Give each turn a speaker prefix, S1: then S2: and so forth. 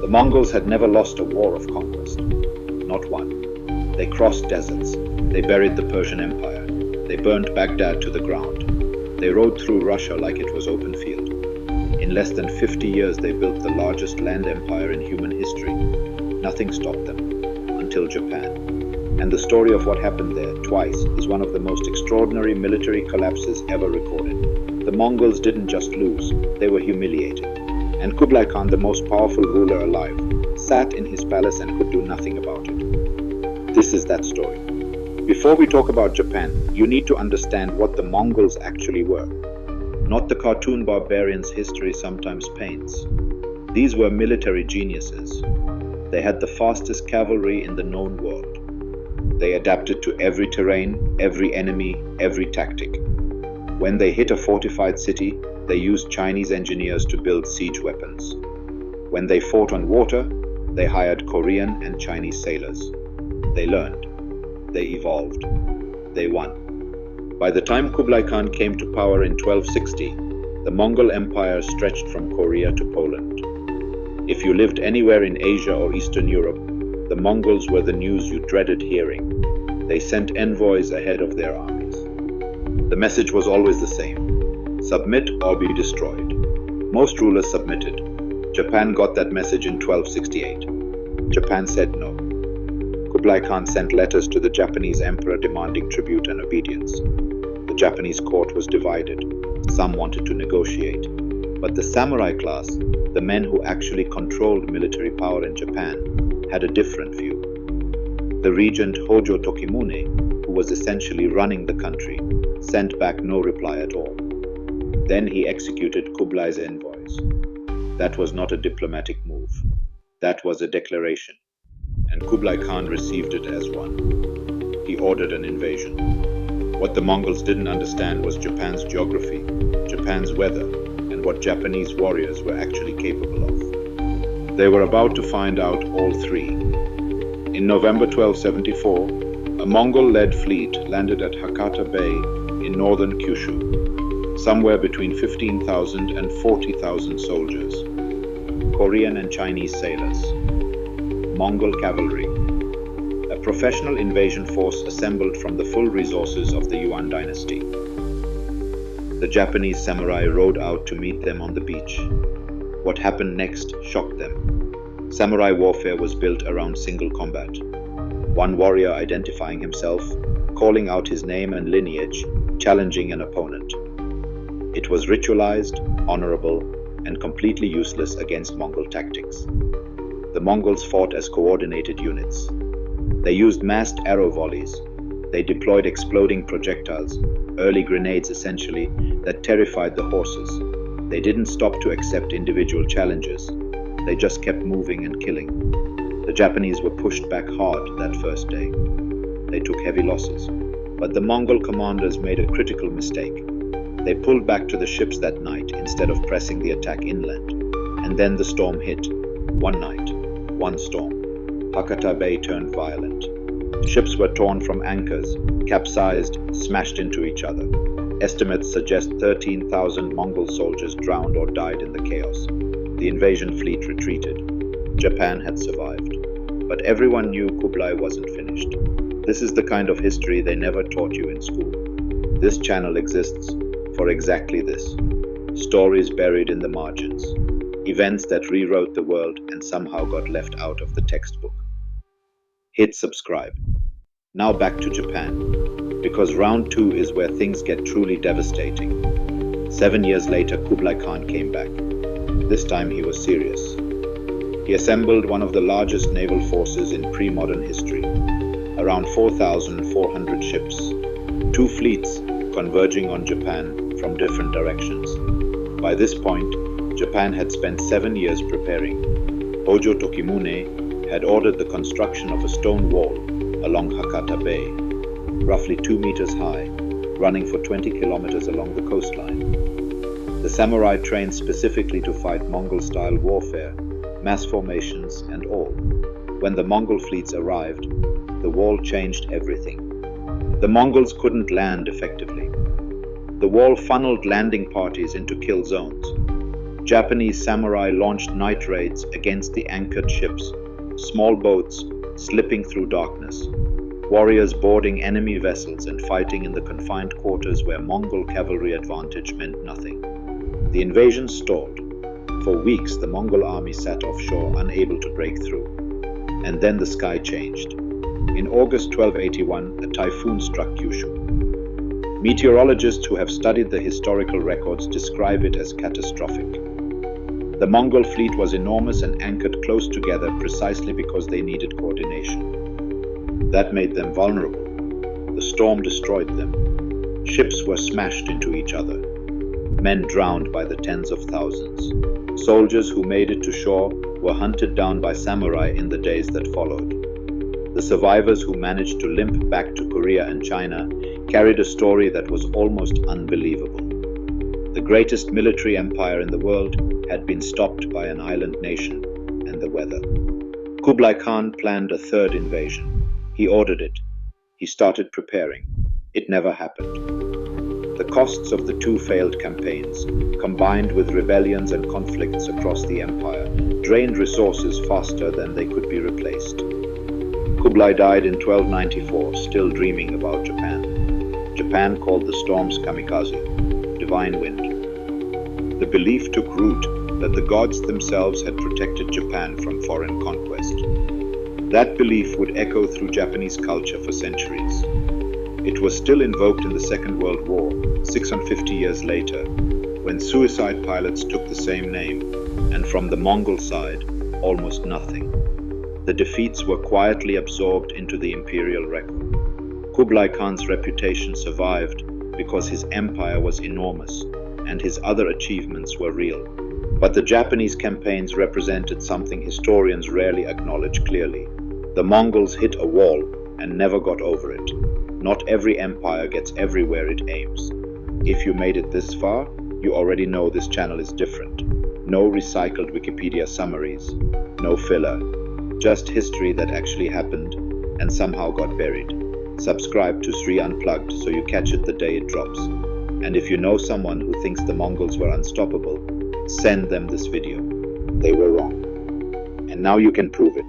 S1: The Mongols had never lost a war of conquest. Not one. They crossed deserts. They buried the Persian Empire. They burnt Baghdad to the ground. They rode through Russia like it was open field. In less than 50 years, they built the largest land empire in human history. Nothing stopped them, until Japan. And the story of what happened there, twice, is one of the most extraordinary military collapses ever recorded. The Mongols didn't just lose, they were humiliated. And Kublai Khan, the most powerful ruler alive, sat in his palace and could do nothing about it. This is that story. Before we talk about Japan, you need to understand what the Mongols actually were. Not the cartoon barbarians history sometimes paints. These were military geniuses. They had the fastest cavalry in the known world. They adapted to every terrain, every enemy, every tactic. When they hit a fortified city, they used Chinese engineers to build siege weapons. When they fought on water, they hired Korean and Chinese sailors. They learned. They evolved. They won. By the time Kublai Khan came to power in 1260, the Mongol Empire stretched from Korea to Poland. If you lived anywhere in Asia or Eastern Europe, the Mongols were the news you dreaded hearing. They sent envoys ahead of their armies. The message was always the same: submit or be destroyed. Most rulers submitted. Japan got that message in 1268. Japan said no. Kublai Khan sent letters to the Japanese emperor demanding tribute and obedience. The Japanese court was divided. Some wanted to negotiate. But the samurai class, the men who actually controlled military power in Japan, had a different view. The regent Hojo Tokimune, who was essentially running the country, sent back no reply at all. Then he executed Kublai's envoys. That was not a diplomatic move. That was a declaration. And Kublai Khan received it as one. He ordered an invasion. What the Mongols didn't understand was Japan's geography, Japan's weather, and what Japanese warriors were actually capable of. They were about to find out all three. In November 1274, a Mongol-led fleet landed at Hakata Bay in northern Kyushu, somewhere between 15,000 and 40,000 soldiers, Korean and Chinese sailors, Mongol cavalry, a professional invasion force assembled from the full resources of the Yuan dynasty. The Japanese samurai rode out to meet them on the beach. What happened next shocked them. Samurai warfare was built around single combat. One warrior identifying himself, calling out his name and lineage, challenging an opponent. It was ritualized, honorable, and completely useless against Mongol tactics. The Mongols fought as coordinated units. They used massed arrow volleys. They deployed exploding projectiles, early grenades essentially, that terrified the horses. They didn't stop to accept individual challenges. They just kept moving and killing. The Japanese were pushed back hard that first day. They took heavy losses. But the Mongol commanders made a critical mistake. They pulled back to the ships that night instead of pressing the attack inland. And then the storm hit. One night, one storm. Hakata Bay turned violent. Ships were torn from anchors, capsized, smashed into each other. Estimates suggest 13,000 Mongol soldiers drowned or died in the chaos. The invasion fleet retreated. Japan had survived. But everyone knew Kublai wasn't finished. This is the kind of history they never taught you in school. This channel exists for exactly this. Stories buried in the margins. Events that rewrote the world and somehow got left out of the textbook. Hit subscribe. Now back to Japan, because round 2 is where things get truly devastating. 7 years later, Kublai Khan came back. This time he was serious. He assembled one of the largest naval forces in pre-modern history, around 4,400 ships, 2 fleets converging on Japan from different directions. By this point, Japan had spent 7 years preparing. Hojo Tokimune had ordered the construction of a stone wall along Hakata Bay, roughly 2 meters high, running for 20 kilometers along the coastline. The samurai trained specifically to fight Mongol-style warfare, mass formations and all. When the Mongol fleets arrived, the wall changed everything. The Mongols couldn't land effectively. The wall funneled landing parties into kill zones. Japanese samurai launched night raids against the anchored ships, small boats slipping through darkness, warriors boarding enemy vessels and fighting in the confined quarters where Mongol cavalry advantage meant nothing. The invasion stalled. For weeks, the Mongol army sat offshore, unable to break through. And then the sky changed. In August 1281, a typhoon struck Kyushu. Meteorologists who have studied the historical records describe it as catastrophic. The Mongol fleet was enormous and anchored close together precisely because they needed coordination. That made them vulnerable. The storm destroyed them. Ships were smashed into each other. Men drowned by the tens of thousands. Soldiers who made it to shore were hunted down by samurai in the days that followed. The survivors who managed to limp back to Korea and China carried a story that was almost unbelievable. The greatest military empire in the world had been stopped by an island nation and the weather. Kublai Khan planned a third invasion. He ordered it. He started preparing. It never happened. The costs of the two failed campaigns, combined with rebellions and conflicts across the empire, drained resources faster than they could be replaced. Kublai died in 1294, still dreaming about Japan. Japan called the storms kamikaze, divine wind. The belief took root that the gods themselves had protected Japan from foreign conquest. That belief would echo through Japanese culture for centuries. It was still invoked in the Second World War, 650 years later, when suicide pilots took the same name, and from the Mongol side, almost nothing. The defeats were quietly absorbed into the imperial record. Kublai Khan's reputation survived because his empire was enormous and his other achievements were real. But the Japanese campaigns represented something historians rarely acknowledge clearly. The Mongols hit a wall and never got over it. Not every empire gets everywhere it aims. If you made it this far, you already know this channel is different. No recycled Wikipedia summaries, no filler, just history that actually happened and somehow got buried. Subscribe to Sri Unplugged so you catch it the day it drops. And if you know someone who thinks the Mongols were unstoppable, send them this video. They were wrong. And now you can prove it.